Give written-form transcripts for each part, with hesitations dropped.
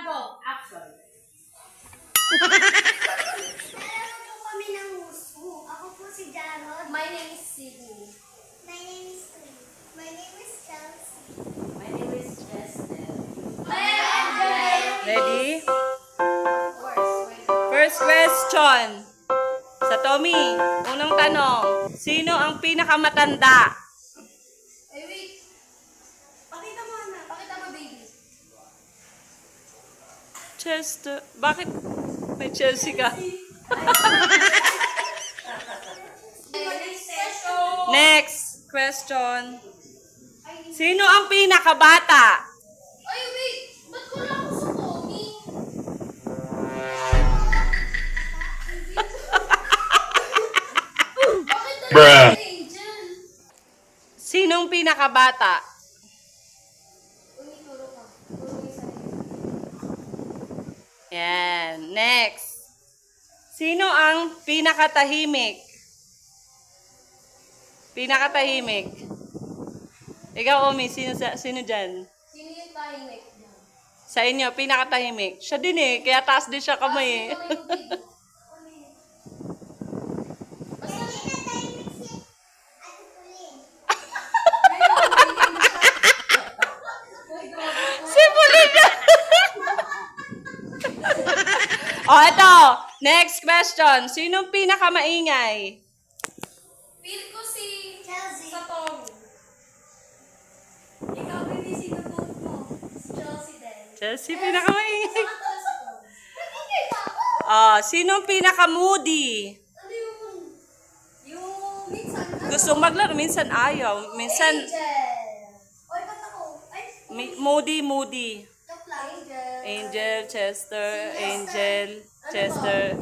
go. Action. Meron po kami ng muso. Ako po si Jarod. My name is Sydney. My name is Queen. My name is Chelsea. My name is Chestel. Ready? Of course. First question. Sa Tommy, unang tanong. Sino ang pinakamatanda? Eh, wait. Pakita mo, anak. Pakita mo, baby. Chester. Bakit may Chelsea ka? Next question. Sino ang pinakabata? Ay, wait. Ba't wala ako sa Tommy? Bakit dalawa si Angel? Sinong pinakabata? Turo ka. Turo mo yung sarili. Yan. Next. Sino ang pinakatahimik? Pinakatahimik. Ikaw, Omi, sino dyan? Sino yung tahimik dyan? Sa inyo, pinakatahimik. Siya din eh, kaya taas din siya kamay eh. Sino yung baby? Basta Simulin niya! O, eto. Next question. Sinong pinakamaingay? feel ko si Chelsea. sa Tommy. Ikaw, baby, sino po mo? Chelsea din. Chelsea, pinakamaingay. Saan ka sa Tommy? Nakikita ako. Sinong pinakamoody? Ano yung... Yung minsan, Gustong maglaro, minsan ayaw. Minsan, Angel. Oy, ba't ako? Ay, moody. joke lang. Angel, Chester, Angel, Chester,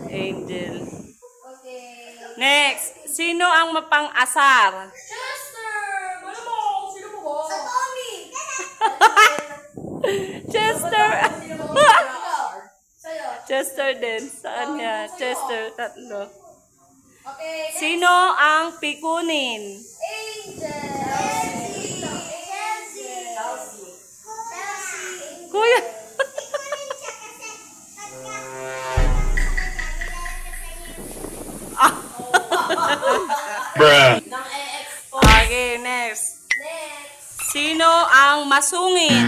Angel. Okay. Next, sino ang mapang-asar? Chester! Wala mo! Sino mo ba? Sa Tommy. Chester! Sino mo ba? Ikaw. Sa'yo. Chester din. Saan niya? Chester, tatlo. Okay. Next. Sino ang pikunin? Angel! Chelsea. Kuya! Ikunin siya kasi Nang e-expose. Okay, next. Next. Sino ang masungit? I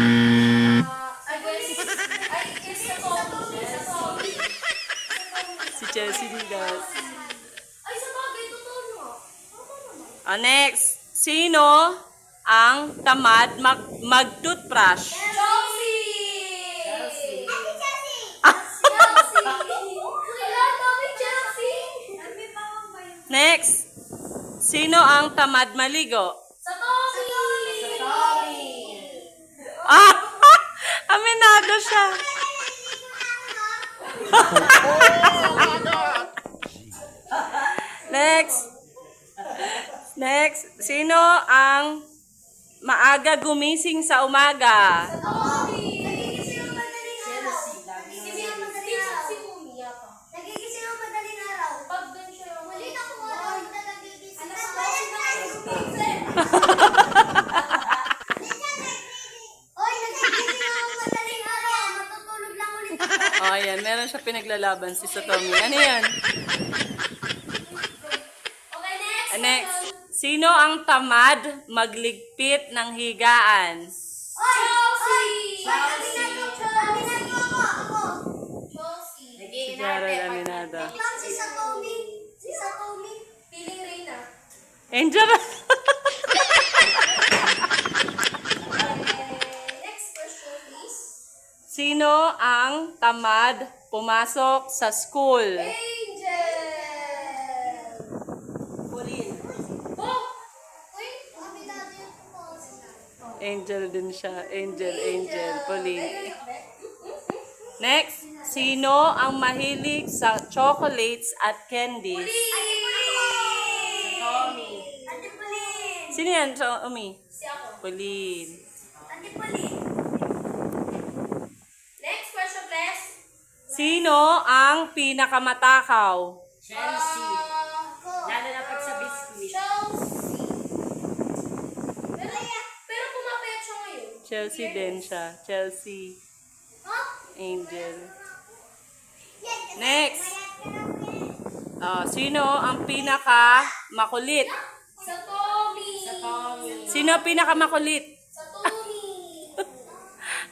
guess... Ay, it's sa Tommy. Sa Tommy. Si Chelsea Diaz. Ay, sa bagay. Totoo nyo. Tama naman. Next, sino ang tamad mag-toothbrush? Chelsea! Chelsea. Chelsea! Kailan kami, Chelsea? Ano pa ba yun? Next, sino ang tamad maligo? Sa Tommy! Sa Tommy. Ah! Aminado siya. Next, sino ang maaga gumising sa umaga? Sa Tommy! Nagigising ako madaling araw. Chelsea, lagi Nagigising ako madaling Minsan araw. si Umi yata. Nagigising ako madaling araw. Pag doon siya yung Ulit ako araw na nagigising. Alas Balik 12 na tayo. kayo gumising. Oy, nagigising ako madaling araw. Matutulog lang ulit ako. Oh, ayan. Meron siya pinaglalaban si Satomi. Ano yan? Okay, next. Next. Sino ang tamad magligpit ng higaan? Chelsea! Aminado ako. Chelsea. Si Gerald Aminado. Ma'am, si Satomi. Si Satomi. Piling Reyna. Angel! Next question, please. Sino ang tamad pumasok sa school? Angel! Pulin. Oh! Wait. Aminado yung pumasok. Angel din siya. Angel, Pauline. Ayun. Next, sino ang mahilig sa chocolates at candies? Ate Pauline! Tommy. Ate Pauline! Sino yan, Umi? Si ako. Pauline. Ate Pauline! Next question, please. Sino ang pinakamatakaw? Chelsea. Ako. Lalo na pag sa biscuit. Chelsea. Pero pumapayat siya ngayon. Chelsea din siya. Chelsea. Huh? Angel. Yan, kasi Next. mayat ka na po yan. Sino ang pinaka makulit? Sa Tommy. Sa Tommy. Sino ang pinaka makulit? Sa Tommy.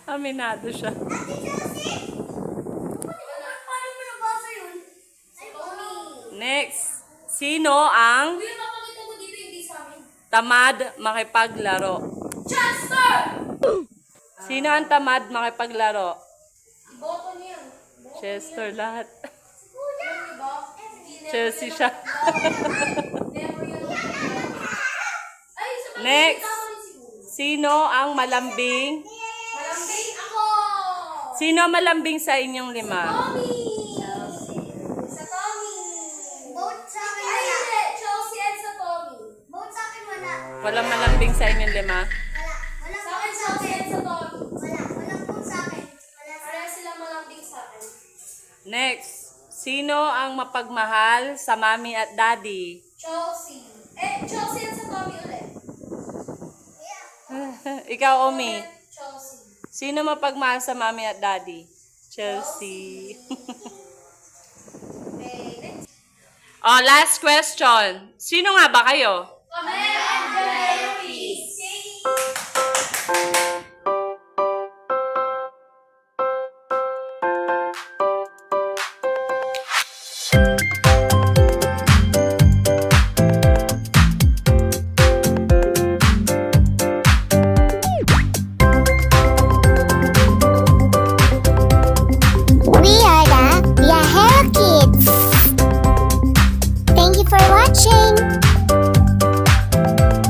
Aminado siya. Ate Josie? Paano mo nabasa yun? Sa Tommy. Next. Sino ang Kuya, mapakita mo dito hindi sa amin. tamad makipaglaro? Chester! Sino ang tamad makipaglaro? Iboto niya. Chester lahat. Kuya! Diba? Hindi, Chelsea never siya. Never yun. Ay, sa bagay, Next. tama rin siguro. Sino ang malambing? Malambing ako! Sino ang malambing sa inyong lima? Tommy! Sa Tommy! Vote sa akin Ay, wala. hindi! Chelsea and sa Tommy. Vote sa akin wala. Walang malambing sa inyong lima? Wala. Walang Sa akin, vote sa Chelsea akin. and sa Tommy. Wala. Walang vote sa akin. Wala sa Pareha sila malambing sa akin. Next. Sino ang mapagmahal sa mami at daddy? Chelsea. Chelsea and sa Tommy ulit. Ikaw, Omi. Chelsea. Sino mapagmahal sa mami at daddy? Chelsea. Okay, next. Last question. Sino nga ba kayo? Kami!